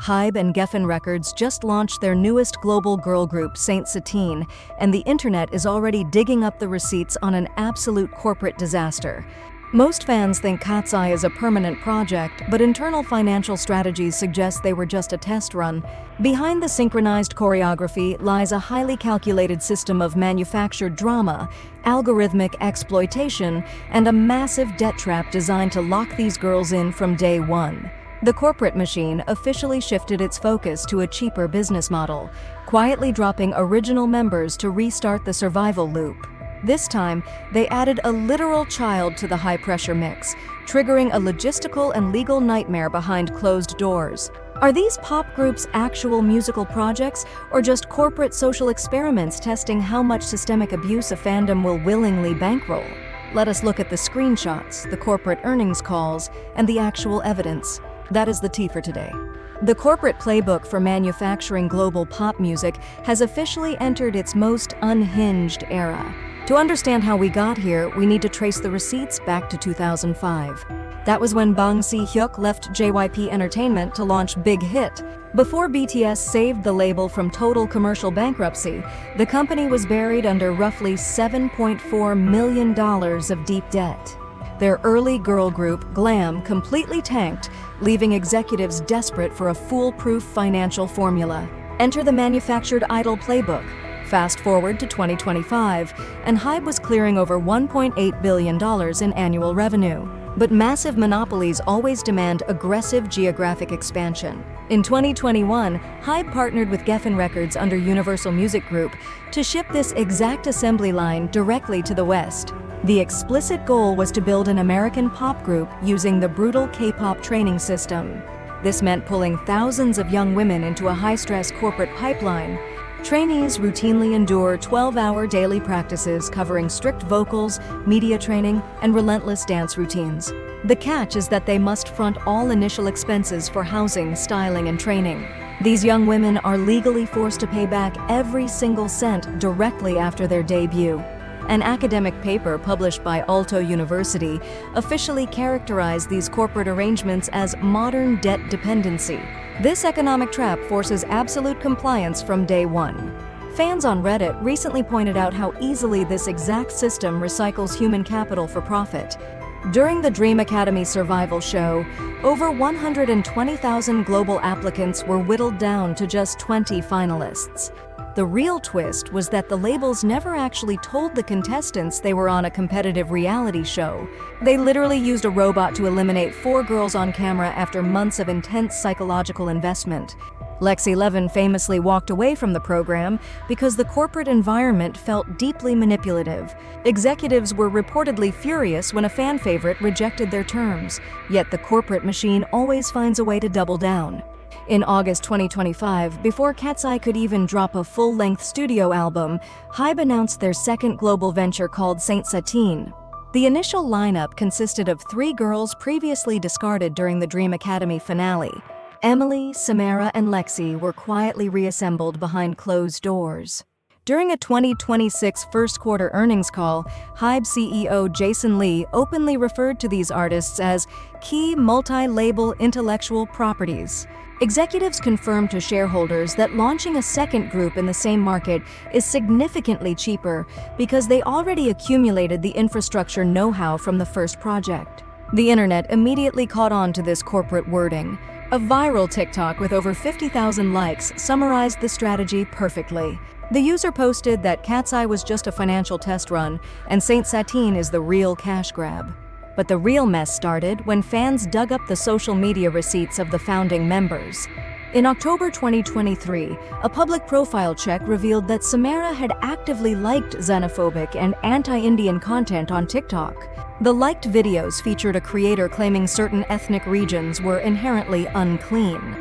Hybe and Geffen Records just launched their newest global girl group, Saint Satine, and the internet is already digging up the receipts on an absolute corporate disaster. Most fans think Katseye is a permanent project, but internal financial strategies suggest they were just a test run. Behind the synchronized choreography lies a highly calculated system of manufactured drama, algorithmic exploitation, and a massive debt trap designed to lock these girls in from day one. The corporate machine officially shifted its focus to a cheaper business model, quietly dropping original members to restart the survival loop. This time, they added a literal child to the high-pressure mix, triggering a logistical and legal nightmare behind closed doors. Are these pop groups actual musical projects, or just corporate social experiments testing how much systemic abuse a fandom will willingly bankroll? Let us look at the screenshots, the corporate earnings calls, and the actual evidence. That is the tea for today. The corporate playbook for manufacturing global pop music has officially entered its most unhinged era. To understand how we got here, we need to trace the receipts back to 2005. That was when Bang Si-hyuk left JYP Entertainment to launch Big Hit. Before BTS saved the label from total commercial bankruptcy, the company was buried under roughly $7.4 million of deep debt. Their early girl group, Glam, completely tanked, leaving executives desperate for a foolproof financial formula. Enter the manufactured idol playbook. Fast forward to 2025, and Hybe was clearing over $1.8 billion in annual revenue. But massive monopolies always demand aggressive geographic expansion. In 2021, Hybe partnered with Geffen Records under Universal Music Group to ship this exact assembly line directly to the West. The explicit goal was to build an American pop group using the brutal K-pop training system. This meant pulling thousands of young women into a high-stress corporate pipeline. Trainees routinely endure 12-hour daily practices covering strict vocals, media training, and relentless dance routines. The catch is that they must front all initial expenses for housing, styling, and training. These young women are legally forced to pay back every single cent directly after their debut. An academic paper published by Aalto University officially characterized these corporate arrangements as modern debt dependency. This economic trap forces absolute compliance from day one. Fans on Reddit recently pointed out how easily this exact system recycles human capital for profit. During the Dream Academy survival show, over 120,000 global applicants were whittled down to just 20 finalists. The real twist was that the labels never actually told the contestants they were on a competitive reality show. They literally used a robot to eliminate 4 girls on camera after months of intense psychological investment. Lexi Levin famously walked away from the program because the corporate environment felt deeply manipulative. Executives were reportedly furious when a fan favorite rejected their terms, yet the corporate machine always finds a way to double down. In August 2025, before Katseye could even drop a full-length studio album, Hybe announced their second global venture called Saint Satine. The initial lineup consisted of 3 girls previously discarded during the Dream Academy finale. Emily, Samara, and Lexi were quietly reassembled behind closed doors. During a 2026 first-quarter earnings call, Hybe CEO Jason Lee openly referred to these artists as key multi-label intellectual properties. Executives confirmed to shareholders that launching a second group in the same market is significantly cheaper because they already accumulated the infrastructure know-how from the first project. The internet immediately caught on to this corporate wording. A viral TikTok with over 50,000 likes summarized the strategy perfectly. The user posted that Katseye was just a financial test run and Saint Satine is the real cash grab. But the real mess started when fans dug up the social media receipts of the founding members. In October 2023, a public profile check revealed that Samara had actively liked xenophobic and anti-Indian content on TikTok. The liked videos featured a creator claiming certain ethnic regions were inherently unclean.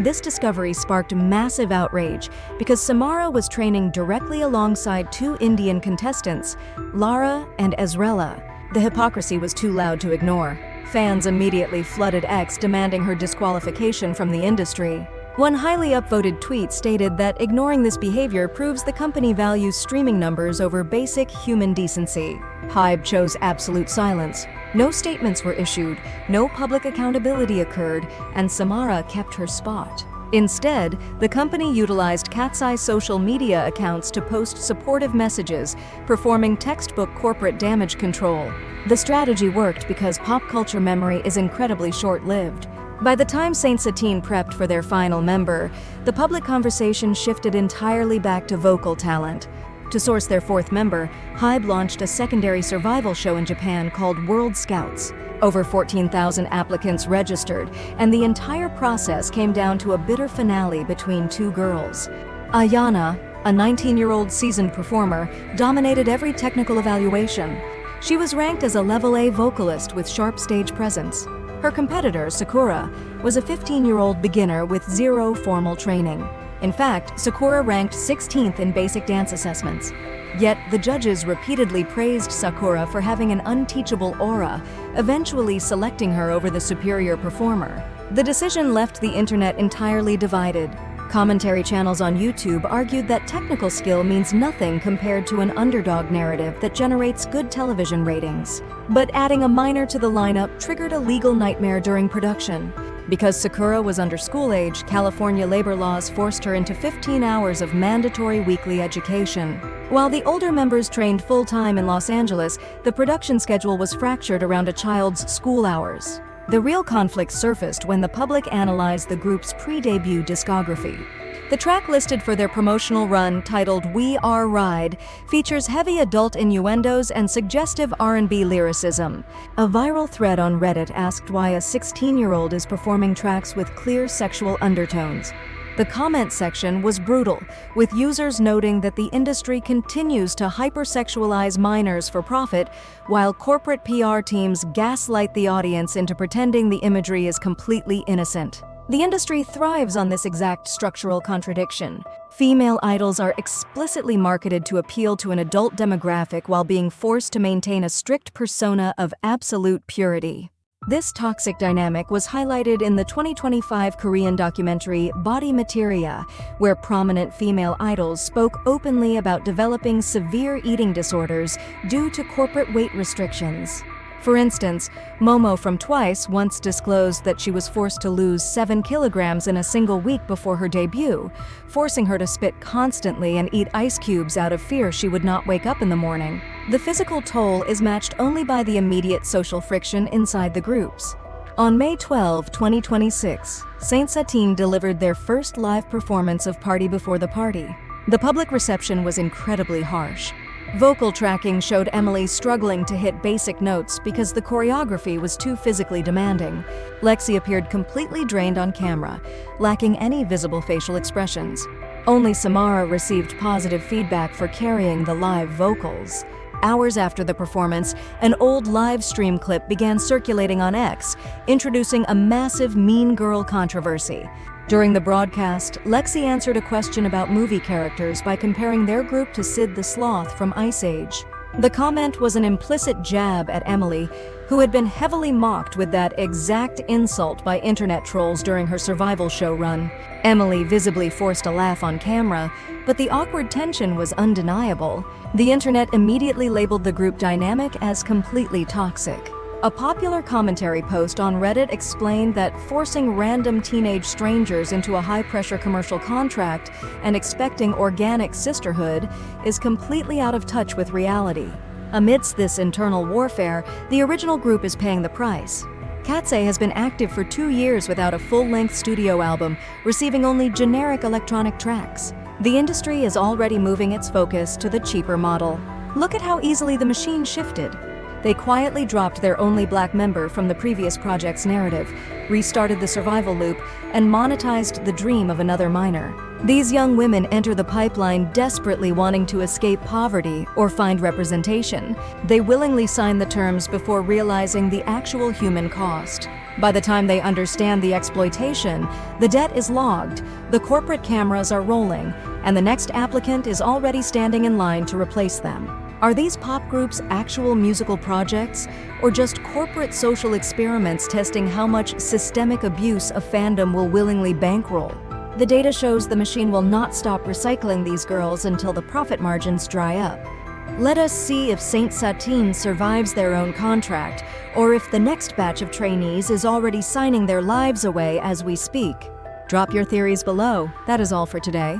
This discovery sparked massive outrage because Samara was training directly alongside 2 Indian contestants, Lara and Ezrella. The hypocrisy was too loud to ignore. Fans immediately flooded X demanding her disqualification from the industry. One highly upvoted tweet stated that ignoring this behavior proves the company values streaming numbers over basic human decency. Hybe chose absolute silence. No statements were issued, no public accountability occurred, and Samara kept her spot. Instead, the company utilized Katseye social media accounts to post supportive messages, performing textbook corporate damage control. The strategy worked because pop culture memory is incredibly short-lived. By the time Saint Satine prepped for their final member, the public conversation shifted entirely back to vocal talent. To source their fourth member, Hybe launched a secondary survival show in Japan called World Scouts. Over 14,000 applicants registered, and the entire process came down to a bitter finale between two girls. Ayana, a 19-year-old seasoned performer, dominated every technical evaluation. She was ranked as a level A vocalist with sharp stage presence. Her competitor, Sakura, was a 15-year-old beginner with zero formal training. In fact, Sakura ranked 16th in basic dance assessments. Yet, the judges repeatedly praised Sakura for having an unteachable aura, eventually selecting her over the superior performer. The decision left the internet entirely divided. Commentary channels on YouTube argued that technical skill means nothing compared to an underdog narrative that generates good television ratings. But adding a minor to the lineup triggered a legal nightmare during production. Because Sakura was under school age, California labor laws forced her into 15 hours of mandatory weekly education. While the older members trained full-time in Los Angeles, the production schedule was fractured around a child's school hours. The real conflict surfaced when the public analyzed the group's pre-debut discography. The track listed for their promotional run, titled We Are Ride, features heavy adult innuendos and suggestive R&B lyricism. A viral thread on Reddit asked why a 16-year-old is performing tracks with clear sexual undertones. The comment section was brutal, with users noting that the industry continues to hypersexualize minors for profit, while corporate PR teams gaslight the audience into pretending the imagery is completely innocent. The industry thrives on this exact structural contradiction. Female idols are explicitly marketed to appeal to an adult demographic while being forced to maintain a strict persona of absolute purity. This toxic dynamic was highlighted in the 2025 Korean documentary Body Materia, where prominent female idols spoke openly about developing severe eating disorders due to corporate weight restrictions. For instance, Momo from Twice once disclosed that she was forced to lose 7 kilograms in a single week before her debut, forcing her to spit constantly and eat ice cubes out of fear she would not wake up in the morning. The physical toll is matched only by the immediate social friction inside the groups. On May 12, 2026, Saint Satine delivered their first live performance of Party Before the Party. The public reception was incredibly harsh. Vocal tracking showed Emily struggling to hit basic notes because the choreography was too physically demanding. Lexi appeared completely drained on camera, lacking any visible facial expressions. Only Samara received positive feedback for carrying the live vocals. Hours after the performance, an old live stream clip began circulating on X, introducing a massive Mean Girl controversy. During the broadcast, Lexi answered a question about movie characters by comparing their group to Sid the Sloth from Ice Age. The comment was an implicit jab at Emily, who had been heavily mocked with that exact insult by internet trolls during her survival show run. Emily visibly forced a laugh on camera, but the awkward tension was undeniable. The internet immediately labeled the group dynamic as completely toxic. A popular commentary post on Reddit explained that forcing random teenage strangers into a high-pressure commercial contract and expecting organic sisterhood is completely out of touch with reality. Amidst this internal warfare, the original group is paying the price. Katseye has been active for 2 years without a full-length studio album, receiving only generic electronic tracks. The industry is already moving its focus to the cheaper model. Look at how easily the machine shifted. They quietly dropped their only black member from the previous project's narrative, restarted the survival loop, and monetized the dream of another minor. These young women enter the pipeline desperately wanting to escape poverty or find representation. They willingly sign the terms before realizing the actual human cost. By the time they understand the exploitation, the debt is logged, the corporate cameras are rolling, and the next applicant is already standing in line to replace them. Are these pop groups actual musical projects, or just corporate social experiments testing how much systemic abuse a fandom will willingly bankroll? The data shows the machine will not stop recycling these girls until the profit margins dry up. Let us see if Saint Satine survives their own contract, or if the next batch of trainees is already signing their lives away as we speak. Drop your theories below. That is all for today.